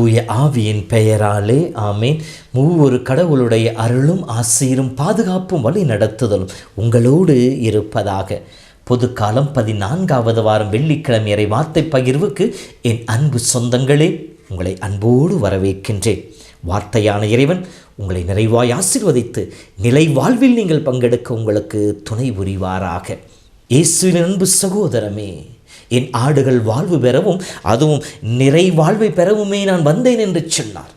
தூய ஆவியின் பெயராலே ஆமேன். மூவொரு கடவுளுடைய அருளும் ஆசீரும் பாதுகாப்பும் வழி நடத்துதலும் உங்களோடு இருப்பதாக. பொதுக்காலம் 14வது வாரம் வெள்ளிக்கிழமை இறை வார்த்தை பகிர்வுக்கு என் அன்பு சொந்தங்களே, உங்களை அன்போடு வரவேற்கின்றேன். வார்த்தையான இறைவன் உங்களை நிறைவாய் ஆசீர்வதித்து நிலை வாழ்வில் நீங்கள் பங்கெடுக்க உங்களுக்கு துணை புரிவாராக. இயேசுவின் அன்பு சகோதரமே, என் ஆடுகள் வாழ்வு பெறவும் அதுவும் நிறை வாழ்வை பெறவுமே நான் வந்தேன் என்று சொன்னார்.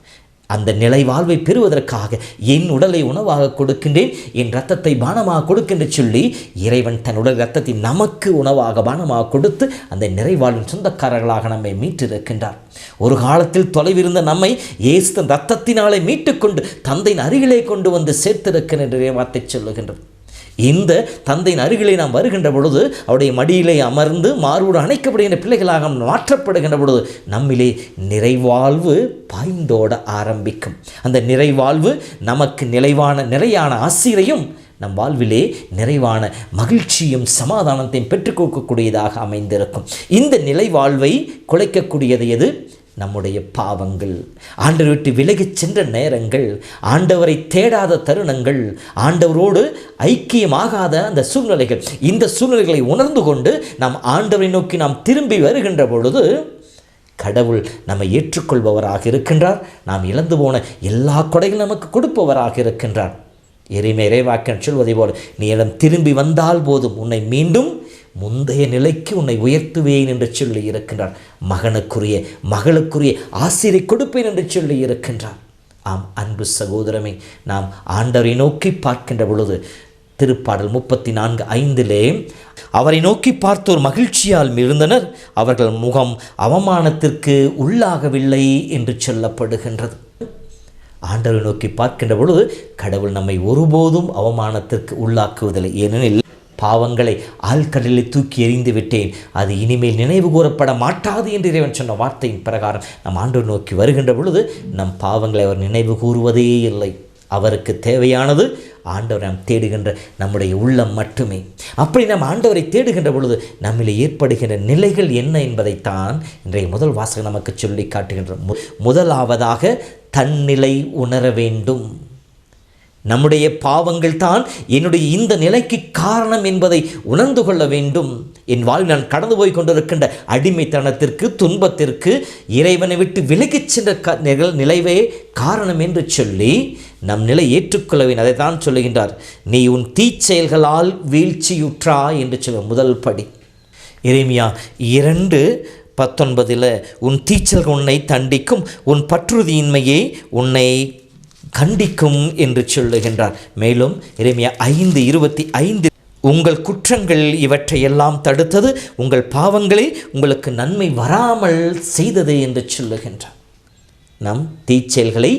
அந்த நிலை வாழ்வை பெறுவதற்காக என் உடலை உணவாக கொடுக்கின்றேன், என் இரத்தத்தை பானமாக கொடுக்கின்ற சொல்லி இறைவன் தன் உடல் இரத்தத்தை நமக்கு உணவாக பானமாக கொடுத்து அந்த நிறைவாழ்வின் சொந்தக்காரர்களாக நம்மை மீட்டிருக்கின்றார். ஒரு காலத்தில் தொலைவிருந்த நம்மை இயேசு தன் இரத்தத்தினாலே மீட்டுக்கொண்டு தந்தையின் அருகிலே கொண்டு வந்து சேர்த்திருக்கின்ற என்று வார்த்தை சொல்லுகின்றது. இந்த தந்தையின் அருகிலே நாம் வருகின்ற பொழுது அவருடைய மடியிலே அமர்ந்து மார்போடு அணைக்கப்படுகின்ற பிள்ளைகளாக மாற்றப்படுகின்ற பொழுது நம்மிலே நிறைவாழ்வு பாய்ந்தோட ஆரம்பிக்கும். அந்த நிறைவாழ்வு நமக்கு நிலையான ஆசிரையும் நம் வாழ்விலே நிறைவான மகிழ்ச்சியும் சமாதானத்தையும் பெற்றுக் கொடுக்கக்கூடியதாக அமைந்திருக்கும். இந்த நிலை வாழ்வை குலைக்கக்கூடியது எது? நம்முடைய பாவங்கள், ஆண்டவர் விட்டு விலகிச் சென்ற நேரங்கள், ஆண்டவரை தேடாத தருணங்கள், ஆண்டவரோடு ஐக்கியமாகாத அந்த சூழ்நிலைகள். இந்த சூழ்நிலைகளை உணர்ந்து கொண்டு நாம் ஆண்டவரை நோக்கி நாம் திரும்பி வருகின்ற பொழுது கடவுள் நம்மை ஏற்றுக்கொள்பவராக இருக்கின்றார். நாம் இழந்து போன எல்லா கொடைகளும் நமக்கு கொடுப்பவராக இருக்கின்றார். இறைவாக்கன் சொல்வதை போல, நீ இடம் திரும்பி வந்தால் போதும், உன்னை மீண்டும் முந்தைய நிலைக்கு உன்னை உயர்த்துவேன் என்று சொல்லி இருக்கின்றார். மகளுக்குரிய ஆசிரை கொடுப்பேன் என்று சொல்லி இருக்கின்றார். ஆம் அன்பு சகோதரமே, நாம் ஆண்டவரை நோக்கி பார்க்கின்ற பொழுது திருப்பாடல் 34:5 அவரை நோக்கி பார்த்தோர் மகிழ்ச்சியால் இருந்தனர், அவர்கள் முகம் அவமானத்திற்கு உள்ளாகவில்லை என்று சொல்லப்படுகின்றது. ஆண்டவரை நோக்கி பார்க்கின்ற பொழுது கடவுள் நம்மை ஒருபோதும் அவமானத்திற்கு உள்ளாக்குவதில்லை. ஏனெனில் பாவங்களை ஆழ்கடலில் தூக்கி எறிந்து விட்டேன், அது இனிமேல் நினைவு கூறப்பட மாட்டாது என்று இறைவன் சொன்ன வார்த்தையின் பிரகாரம் நம் ஆண்டவரை நோக்கி வருகின்ற பொழுது நம் பாவங்களை அவர் நினைவு கூறுவதே இல்லை. அவருக்கு தேவையானது ஆண்டவரை நாம் தேடுகின்ற நம்முடைய உள்ளம் மட்டுமே. அப்படி நாம் ஆண்டவரை தேடுகின்ற பொழுது நம்மிலே ஏற்படுகின்ற நிலைகள் என்ன என்பதைத்தான் இன்றைய முதல் வாசகம் நமக்கு சொல்லி காட்டுகின்ற. முதலாவதாக தன்னிலை உணர வேண்டும். நம்முடைய பாவங்கள் தான் என்னுடைய இந்த நிலைக்கு காரணம் என்பதை உணர்ந்து கொள்ள வேண்டும். என் வாழ்வில் நான் கடந்து போய் கொண்டிருக்கின்ற அடிமைத்தனத்திற்கு, துன்பத்திற்கு, இறைவனை விட்டு விலகிச் சென்ற நிலைவே காரணம் என்று சொல்லி நம் நிலை ஏற்றுக்கொள்ளவேன். அதை தான் சொல்லுகின்றார், நீ உன் தீச்செயல்களால் வீழ்ச்சியுற்றா என்று சொல்ல முதல் படி. எரேமியா 2:19 உன் தீச்சல்கள் உன்னை தண்டிக்கும், உன் பற்றுறுதியின்மையே உன்னை கண்டிக்கும் என்று சொல்லுகின்றார். மேலும் எரேமியா 5:25 உங்கள் குற்றங்கள் இவற்றையெல்லாம் தடுத்தது, உங்கள் பாவங்களே உங்களுக்கு நன்மை வராமல் செய்தது என்று சொல்லுகின்றார். நம் தீச்செயல்களை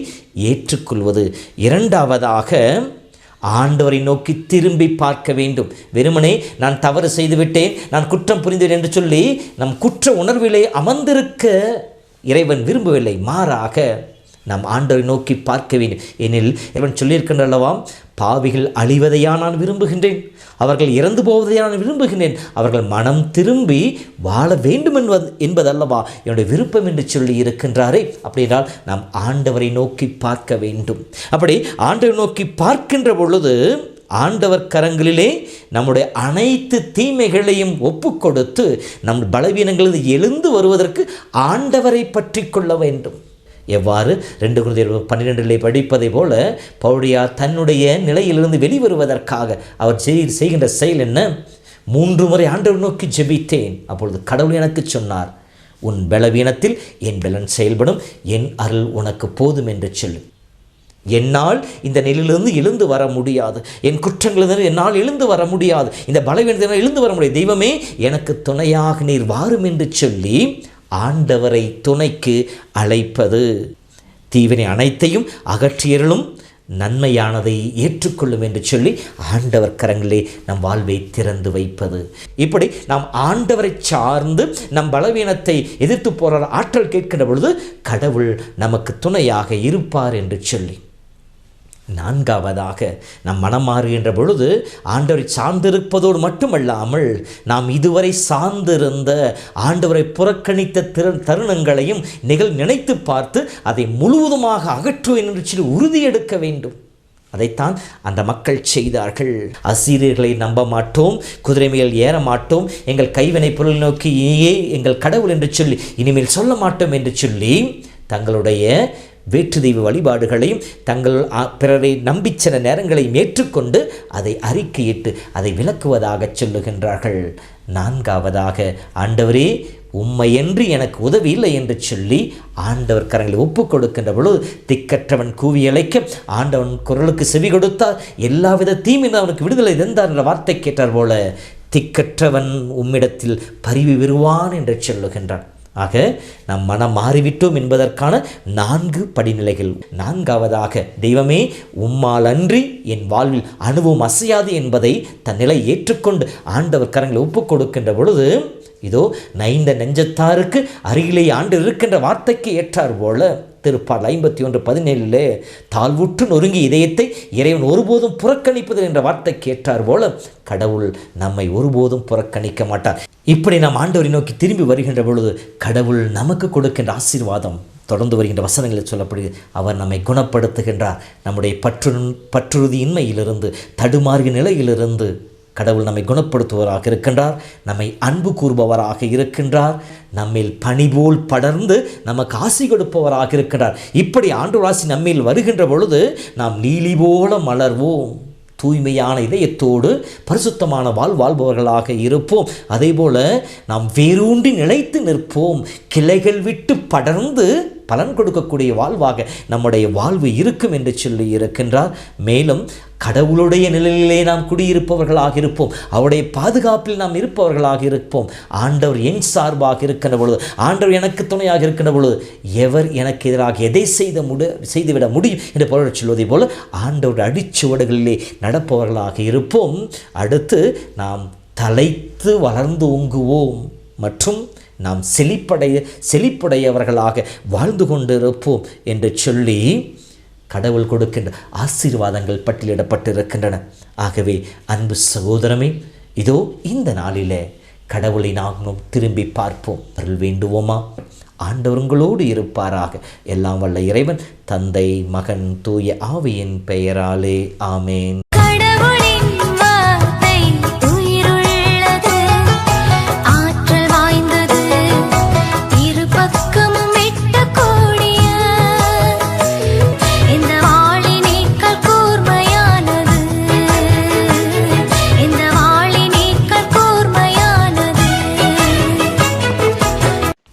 ஏற்றுக்கொள்வது. இரண்டாவதாக ஆண்டவரை நோக்கி திரும்பி பார்க்க வேண்டும். வெறுமனே நான் தவறு செய்துவிட்டேன், நான் குற்றம் புரிந்தேன் என்று சொல்லி நம் குற்ற உணர்விலே அமர்ந்திருக்க இறைவன் விரும்பவில்லை. மாறாக நாம் ஆண்டவரை நோக்கி பார்க்க வேண்டும். எனில் இறைவன் சொல்லியிருக்கின்ற அல்லவா, பாவிகள் அழிவதையா நான் விரும்புகின்றேன், அவர்கள் இறந்து போவதையா நான் விரும்புகின்றேன், அவர்கள் மனம் திரும்பி வாழ வேண்டும் என்பதல்லவா என்னுடைய விருப்பம் என்று சொல்லி இருக்கின்றாரே. அப்படின்றால் நாம் ஆண்டவரை நோக்கி பார்க்க வேண்டும். அப்படி ஆண்டவரை நோக்கி பார்க்கின்ற பொழுது ஆண்டவர் கரங்களிலே நம்முடைய அனைத்து தீமைகளையும் ஒப்பு கொடுத்து நம் பலவீனங்களில் எழுந்து வருவதற்கு ஆண்டவரை பற்றி கொள்ள வேண்டும். எவ்வாறு 2 கொரிந்தியர் 12 படிப்பதை போல பவுலியார் தன்னுடைய நிலையிலிருந்து வெளிவருவதற்காக அவர் செய்கின்ற செயல் என்ன? 3 முறை ஆண்டவரை நோக்கி ஜெபித்தேன், அப்பொழுது கடவுள் எனக்கு சொன்னார், உன் பலவீனத்தில் என் பலன் செயல்படும், என் அருள் உனக்கு போதும் என்று சொல்லு. என்னால் இந்த நிலையிலிருந்து எழுந்து வர முடியாது, என் குற்றங்களிலிருந்து என்னால் எழுந்து வர முடியாது, இந்த பலவீனத்தினால் எழுந்து வர முடியாது, தெய்வமே எனக்கு துணையாக நீர் வாரும் என்று சொல்லி ஆண்டவரை துணைக்கு அழைப்பது. தீவினை அனைத்தையும் அகற்றியருளும், நன்மையானதை ஏற்றுக்கொள்ளும் என்று சொல்லி ஆண்டவர் கரங்களே நம் வாழ்வை திறந்து வைப்பது. இப்படி நாம் ஆண்டவரை சார்ந்து நம் பலவீனத்தை எதிர்த்து போராட ஆற்றல் கேட்கின்ற பொழுது கடவுள் நமக்கு துணையாக இருப்பார் என்று சொல்லி நான்காவதாக நாம் மனம் மாறுகின்ற பொழுது ஆண்டவரை சார்ந்திருப்பதோடு மட்டுமல்லாமல் நாம் இதுவரை சார்ந்திருந்த ஆண்டவரை புறக்கணித்த தருணங்களையும் நினைத்து பார்த்து அதை முழுவதுமாக அகற்றுவேன் என்று சொல்லி உறுதியெடுக்க வேண்டும். அதைத்தான் அந்த மக்கள் செய்தார்கள். அசீரியர்களை நம்ப மாட்டோம், குதிரை மேல் ஏற மாட்டோம், எங்கள் கைவினை பொருள் நோக்கி எங்கள் கடவுள் என்று சொல்லி இனிமேல் சொல்ல மாட்டோம் என்று சொல்லி தங்களுடைய வேற்று தெய்வ வழிபாடுகளையும் தங்கள் பிறரை நம்பி சில நேரங்களையும் ஏற்றுக்கொண்டு அதை அறிக்கையிட்டு அதை விளக்குவதாக சொல்லுகின்றார்கள். நான்காவதாக, ஆண்டவரே உம்மையன்றி எனக்கு உதவி இல்லை என்று சொல்லி ஆண்டவர் கரங்களை ஒப்புக் கொடுக்கின்ற பொழுது திக்கற்றவன் கூவி அழைக்க ஆண்டவன் குரலுக்கு செவி கொடுத்தார், எல்லாவித தீமின் அவனுக்கு விடுதலை தந்தார் என்ற வார்த்தை கேட்டார் போல திக்கற்றவன் உம்மிடத்தில் பரிவு விருவான் என்று சொல்லுகின்றான். ஆக நாம் மனம் மாறிவிட்டோம் என்பதற்கான 4 படிநிலைகள். நான்காவதாக, தெய்வமே உம்மால் அன்றி என் வாழ்வில் அணுவும் அசையாது என்பதை தன் நிலை ஏற்றுக்கொண்டு ஆண்டவர் கரங்களை ஒப்புக் கொடுக்கின்ற பொழுது இதோ நைந்த நெஞ்சத்தாருக்கு அருகிலே ஆண்டு இருக்கின்ற வார்த்தைக்கு ஏற்றார் போல திருப்பாடல் 51:17 தாழ்வுற்று நொறுங்கி இதயத்தை இறைவன் ஒருபோதும் புறக்கணிப்பது என்ற வார்த்தைக்கு ஏற்றார் போல கடவுள் நம்மை ஒருபோதும் புறக்கணிக்க மாட்டார். இப்படி நாம் ஆண்டவரை நோக்கி திரும்பி வருகின்ற பொழுது கடவுள் நமக்கு கொடுக்கின்ற ஆசீர்வாதம் தொடர்ந்து வருகின்ற வசனங்களில் சொல்லப்படுகிறது. அவர் நம்மை குணப்படுத்துகின்றார். நம்முடைய பற்றுறுதியின்மையிலிருந்து தடுமாறிய நிலையிலிருந்து கடவுள் நம்மை குணப்படுத்துவராக இருக்கின்றார். நம்மை அன்பு கூறுபவராக இருக்கின்றார். நம்மில் பனி போல் படர்ந்து நமக்கு ஆசி கொடுப்பவராக இருக்கின்றார். இப்படி ஆண்டவர் ஆசி நம்மில் வருகின்ற பொழுது நாம் நீலி போல மலர்வோம். தூய்மையான இதயத்தோடு பரிசுத்தமான வாழ்பவர்களாக இருப்போம். அதே போல நாம் வேரூன்றி நிலைத்து நிற்போம். கிளைகள் விட்டு படர்ந்து பலன் கொடுக்கக்கூடிய வாழ்வாக நம்முடைய வாழ்வு இருக்கும் என்று சொல்லி இருக்கின்றார். மேலும் கடவுளுடைய நிலையிலே நாம் குடியிருப்பவர்களாக இருப்போம். அவருடைய பாதுகாப்பில் நாம் இருப்பவர்களாக இருப்போம். ஆண்டவர் என் சார்பாக இருக்கின்ற பொழுது, ஆண்டவர் எனக்கு துணையாக இருக்கின்ற பொழுது எவர் எனக்கு எதிராக எதை செய்துவிட முடியும் என்று பொருள் சொல்வதை போல ஆண்டவர் அடிச்சுவடுகளிலே நடப்பவர்களாக இருப்போம். அடுத்து நாம் தலைத்து வளர்ந்து ஓங்குவோம் மற்றும் நாம் செழிப்புடையவர்களாக வாழ்ந்து கொண்டிருப்போம் என்று சொல்லி கடவுள் கொடுக்கின்ற ஆசீர்வாதங்கள் பட்டியலிடப்பட்டிருக்கின்றன. ஆகவே அன்பு சகோதரமே, இதோ இந்த நாளிலே கடவுளை நாமும் திரும்பி பார்ப்போம். அருள் வேண்டுவோமா? ஆண்டவர் உங்களோடு இருப்பாராக. எல்லாம் வல்ல இறைவன் தந்தை, மகன், தூய ஆவியின் பெயராலே ஆமேன்.